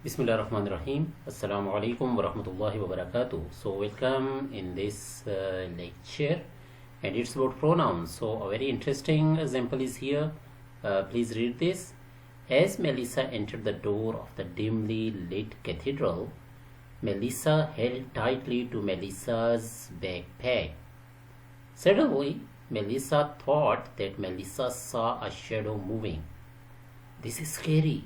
Bismillahirrahmanirrahim. Assalamu alaikum wa rahmatullahi wa barakatuh. So welcome in this lecture, and it's about pronouns. So a very interesting example is here. Please read this. As Melissa entered the door of the dimly lit cathedral, Melissa held tightly to Melissa's backpack. Suddenly, Melissa thought that Melissa saw a shadow moving. "This is scary,"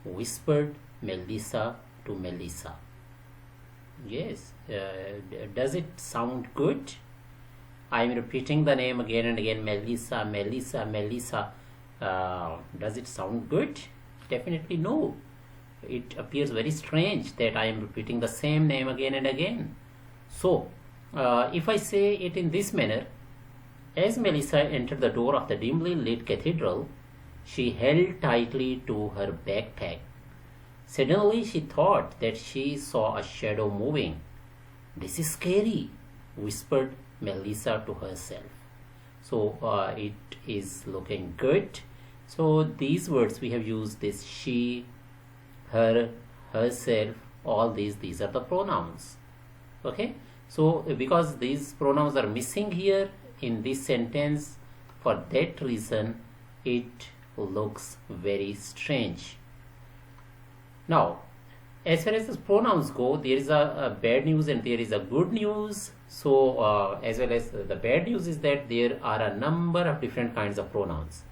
whispered Melissa to Melissa. Yes, does it sound good? I am repeating the name again and again, Melissa, Melissa, Melissa. Does it sound good? Definitely no. It appears very strange that I am repeating the same name again and again. So, if I say it in this manner, as Melissa entered the door of the dimly lit cathedral, she held tightly to her backpack. Suddenly she thought that she saw a shadow moving. "This is scary," whispered Melissa to herself. So it is looking good. So these words we have used, this she, her, herself, all these are the pronouns. Okay, so because these pronouns are missing here in this sentence, for that reason it looks very strange. Now, as far as the pronouns go, there is a bad news and there is a good news. So, as well as the bad news is that there are a number of different kinds of pronouns.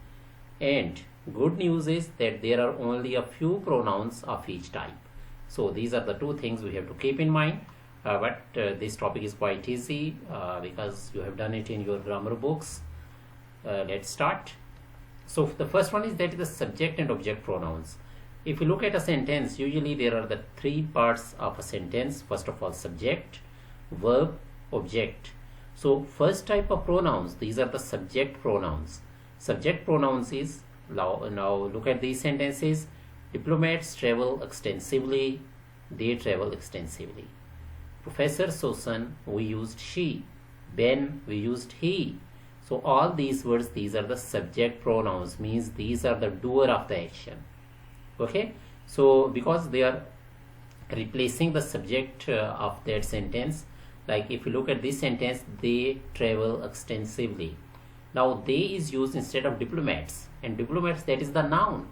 And good news is that there are only a few pronouns of each type. So, these are the two things we have to keep in mind. But this topic is quite easy because you have done it in your grammar books. Let's start. So, the first one is that is the subject and object pronouns. If you look at a sentence, usually there are the three parts of a sentence. First of all, subject, verb, object. So first type of pronouns, these are the subject pronouns. Subject pronouns is, now look at these sentences. Diplomats travel extensively, they travel extensively. Professor Sosan, we used she. Ben, we used he. So all these words, these are the subject pronouns, means these are the doer of the action. Okay, so because they are replacing the subject of that sentence, like if you look at this sentence, they travel extensively. Now they is used instead of diplomats, and diplomats, that is the noun,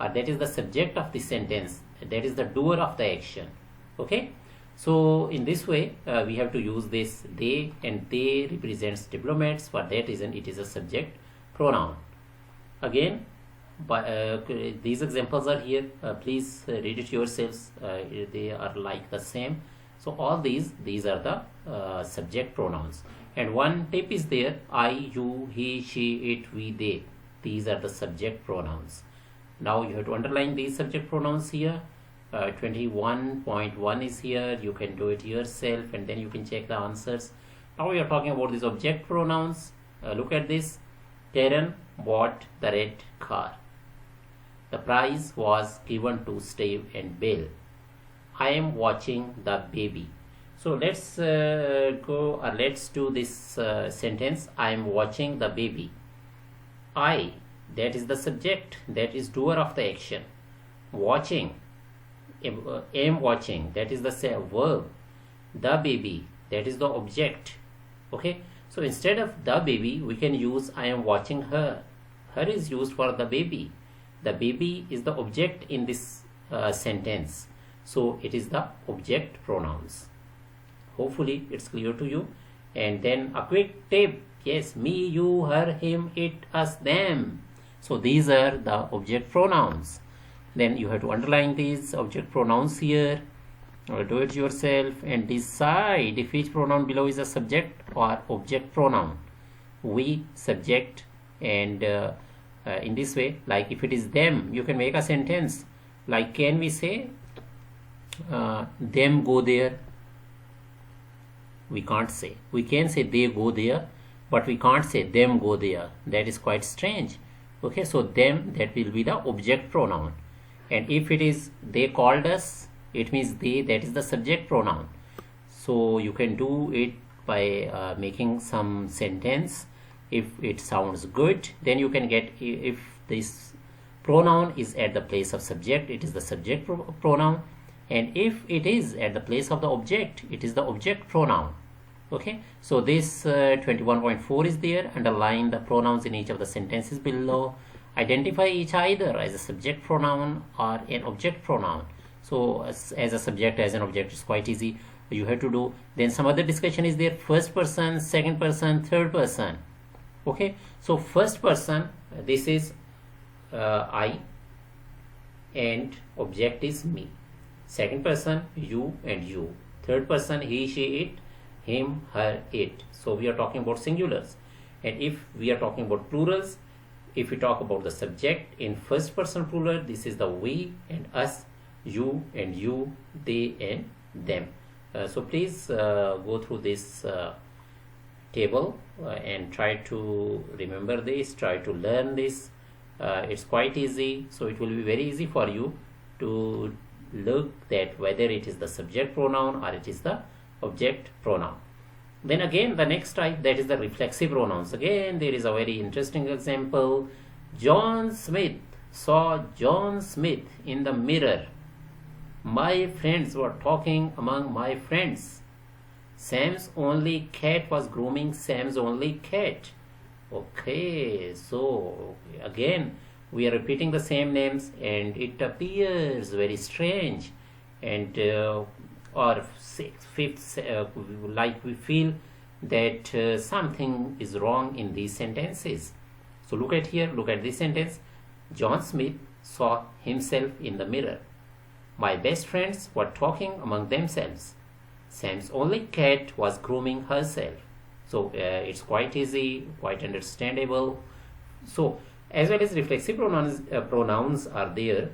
or that is the subject of this sentence, that is the doer of the action. Okay, so in this way we have to use this they, and they represents diplomats. For that reason it is a subject pronoun. Again, these examples are here. Please read it yourselves. They are like the same. So all these are the subject pronouns. And one tip is there: I, you, he, she, it, we, they. These are the subject pronouns. Now you have to underline these subject pronouns here. 21.1 is here. You can do it yourself and then you can check the answers. Now we are talking about these object pronouns. Look at this. Karen bought the red car. The prize was given to Steve and Bill. I am watching the baby. So let's do this sentence. I am watching the baby. I, that is the subject, that is doer of the action. Watching, am watching, that is the verb. The baby, that is the object. Okay, so instead of the baby, we can use I am watching her. Her is used for the baby. The baby is the object in this sentence. So it is the object pronouns. Hopefully it's clear to you. And then a quick tip. Yes, me, you, her, him, it, us, them. So these are the object pronouns. Then you have to underline these object pronouns here. Do it yourself and decide if each pronoun below is a subject or object pronoun. We, subject, and in this way, like if it is them, you can make a sentence like, can we say them go there? We can't say. We can say they go there, but we can't say them go there. That is quite strange. Okay, so them, that will be the object pronoun. And if it is they called us, it means they, that is the subject pronoun. So you can do it by making some sentence. If it sounds good, then you can get, if this pronoun is at the place of subject, it is the subject pronoun, and if it is at the place of the object, it is the object pronoun. Okay, so this 21.4 is there. Underline the pronouns in each of the sentences below. Identify each either as a subject pronoun or an object pronoun. So as a subject, as an object, is quite easy. You have to do. Then some other discussion is there: first person, second person, third person. Okay, so first person, this is I, and object is me. Second person, you and you. Third person, he, she, it, him, her, it. So we are talking about singulars. And if we are talking about plurals, if we talk about the subject in first person plural, this is the we and us, you and you, they and them. So please go through this table and try to remember this, try to learn this. It's quite easy, so it will be very easy for you to look that whether it is the subject pronoun or it is the object pronoun. Then again, the next type, that is the reflexive pronouns. Again, there is a very interesting example. John Smith saw John Smith in the mirror. My friends were talking among my friends. Sam's only cat was grooming Sam's only cat. Okay, so again we are repeating the same names and it appears very strange, and or fifth, like we feel that something is wrong in these sentences. So look at here, look at this sentence. John Smith saw himself in the mirror. My best friends were talking among themselves. Sam's only cat was grooming herself. So it's quite easy, quite understandable. So as well as reflexive pronouns are there.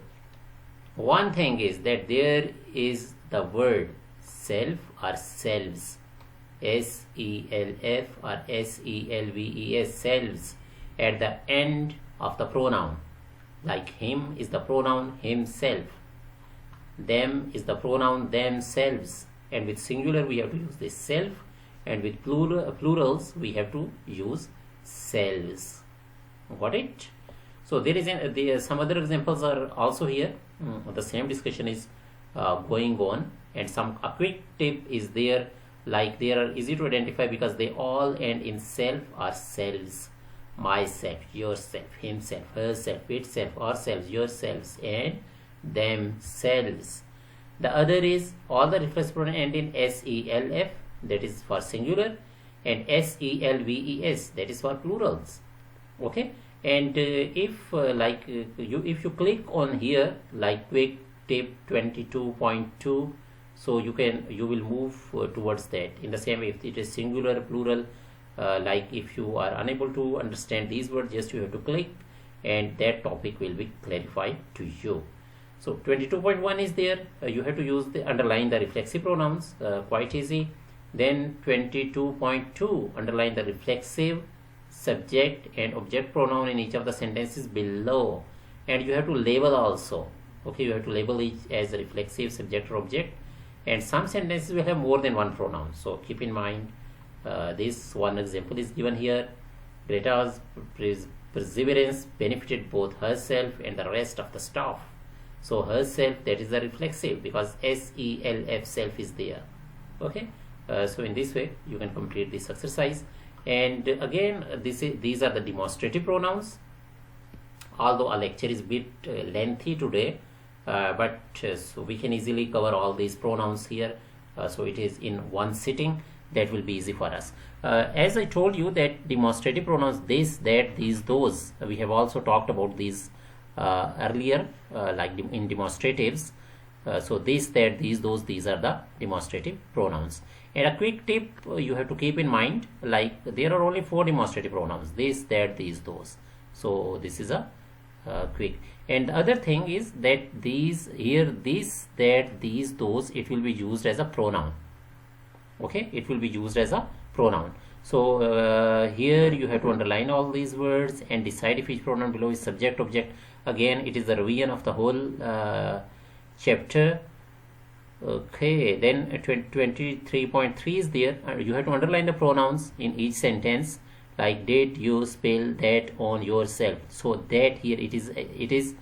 One thing is that there is the word self or selves, S-E-L-F or S-E-L-V-E-S, selves, at the end of the pronoun. Like him is the pronoun himself, them is the pronoun themselves, and with singular we have to use this self, and with plurals we have to use selves. Got it? So there is some other examples are also here. The same discussion is going on, and a quick tip is there, like they are easy to identify because they all end in self or selves. Myself, yourself, himself, herself, itself, ourselves, yourselves, and themselves. The other is all the reflexive pronouns end in S-E-L-F, that is for singular, and S-E-L-V-E-S, that is for plurals. Okay, and if you click on here, like quick tip 22.2, so you will move towards that. In the same way, if it is singular, plural, like if you are unable to understand these words, just you have to click and that topic will be clarified to you. So 22.1 is there. You have to use underline the reflexive pronouns, quite easy. Then 22.2, underline the reflexive subject and object pronoun in each of the sentences below, and you have to label also. Okay, you have to label each as a reflexive subject or object, and some sentences will have more than one pronoun, so keep in mind. This one example is given here. Greta's perseverance benefited both herself and the rest of the staff. So herself, that is the reflexive because S-E-L-F, self, is there. Okay, so in this way you can complete this exercise. And again, these are the demonstrative pronouns. Although a lecture is a bit lengthy today, but so we can easily cover all these pronouns here. So it is in one sitting. That will be easy for us. As I told you that demonstrative pronouns, this, that, these, those, we have also talked about these earlier, like in demonstratives. So this, that, these, those, these are the demonstrative pronouns. And a quick tip you have to keep in mind, like there are only 4 demonstrative pronouns: this, that, these, those. So this is a quick. And the other thing is that these here, this, that, these, those, it will be used as a pronoun. Okay, it will be used as a pronoun. So here you have to underline all these words and decide if each pronoun below is subject, object. Again, it is the revision of the whole chapter. Okay, then 23.3 is there. You have to underline the pronouns in each sentence, like did you spill that on yourself. So that here it is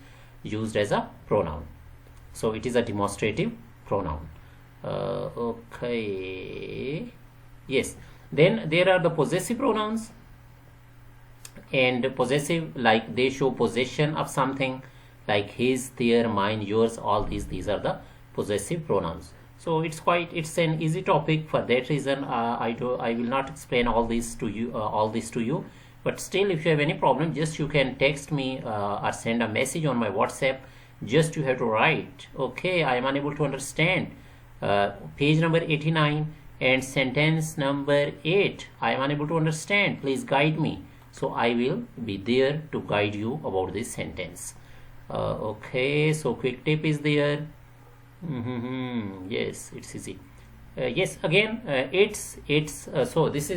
used as a pronoun. So it is a demonstrative pronoun. Okay, yes. Then there are the possessive pronouns, and possessive, like they show possession of something, like his, their, mine, yours, all these are the possessive pronouns. So it's an easy topic. For that reason, I will not explain all this to you, but still, if you have any problem, just you can text me or send a message on my WhatsApp. Just you have to write, okay, I am unable to understand page number 89 and sentence number 8, I am unable to understand, please guide me. So I will be there to guide you about this sentence. Okay, so quick tip is there. Yes, it's easy. Yes, again, so these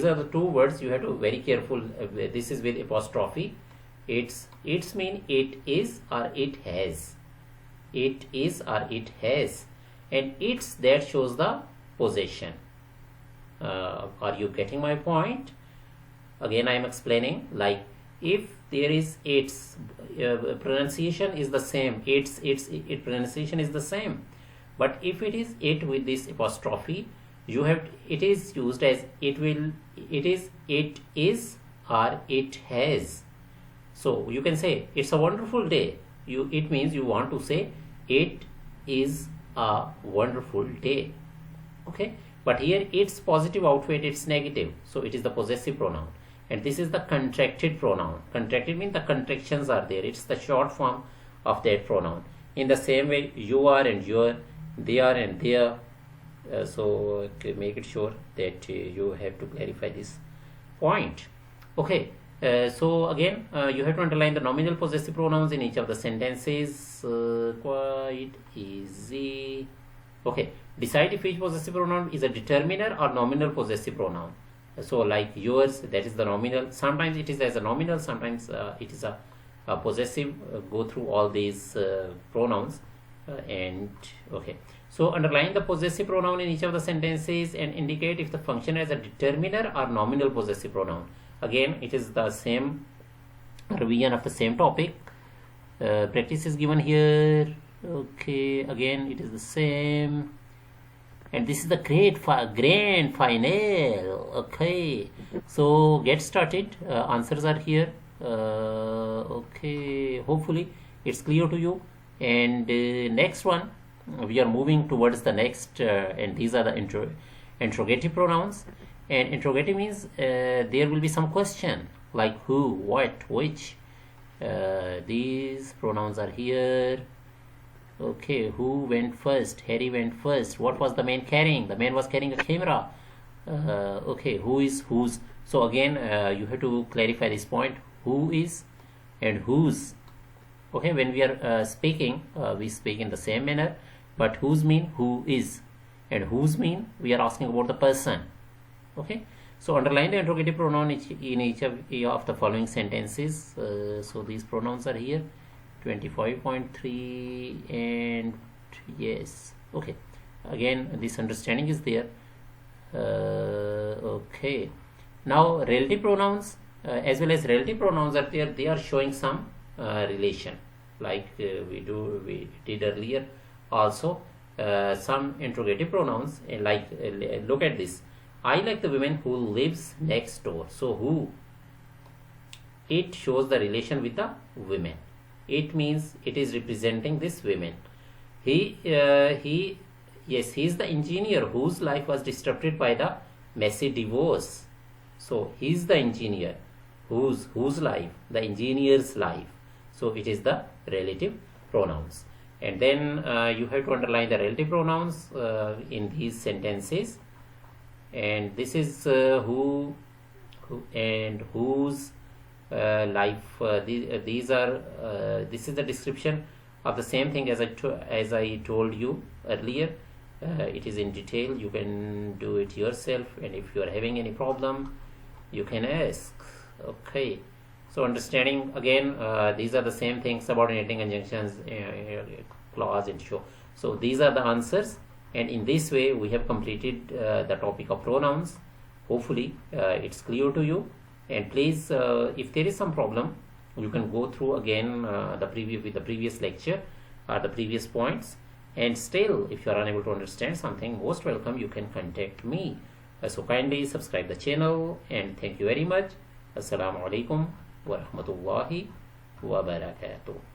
are the two words you have to very careful. This is with apostrophe. It's mean it is or it has. It is or it has, and it's that shows the possession. Are you getting my point? Again, I am explaining, like if there is its pronunciation is the same, its pronunciation is the same, but if it is it with this apostrophe, you have, it is used as it is or it has. So you can say it's a wonderful day. It means you want to say it is a wonderful day. Okay, but here it's positive outweighed its negative, so it is the possessive pronoun. And this is the contracted pronoun. Contracted means the contractions are there. It's the short form of that pronoun. In the same way, you are and your, they are and their. So to make it sure that you have to clarify this point. Okay. So again, you have to underline the nominal possessive pronouns in each of the sentences. Quite easy. Okay. Decide if each possessive pronoun is a determiner or nominal possessive pronoun. So like yours, that is the nominal. Sometimes it is as a nominal, sometimes it is a possessive. Go through all these pronouns and okay. So underline the possessive pronoun in each of the sentences and indicate if the function as a determiner or nominal possessive pronoun. Again, it is the same revision of the same topic. Practice is given here. Okay, again it is the same. And this is the grand final. Okay, so get started. Answers are here. Okay, hopefully it's clear to you. And next one, we are moving towards the next, and these are the interrogative pronouns. And interrogative means there will be some question like who, what, which. These pronouns are here. Okay, who went first? Harry went first. What was the man carrying? The man was carrying a camera. Okay, who is whose? So again, you have to clarify this point. Who is and whose. Okay, when we are speaking, we speak in the same manner. But whose mean who is, and whose mean we are asking about the person. Okay, so underline the interrogative pronoun in each of the following sentences. So these pronouns are here. 25.3 and yes. Okay, again this understanding is there. Okay, now relative pronouns as well as relative pronouns are there. They are showing some relation, like we did earlier. Also some interrogative pronouns, like look at this. I like the woman who lives next door. So who, it shows the relation with the women. It means it is representing this women. He is the engineer whose life was disrupted by the messy divorce. So he is the engineer whose life, the engineer's life. So it is the relative pronouns. And then you have to underline the relative pronouns in these sentences. And this is who and whose life. These are this is the description of the same thing as I told you earlier. It is in detail. You can do it yourself, and if you are having any problem, you can ask. Okay, so understanding again, these are the same things: subordinating conjunctions, clause, and show. So these are the answers, and in this way we have completed the topic of pronouns. Hopefully it's clear to you. And please, if there is some problem, You can go through again the previous lecture or the previous points, and still if you are unable to understand something, most welcome, you can contact me. So kindly subscribe the channel, and thank you very much. Assalamu alaikum wa rahmatullahi wa barakatuh.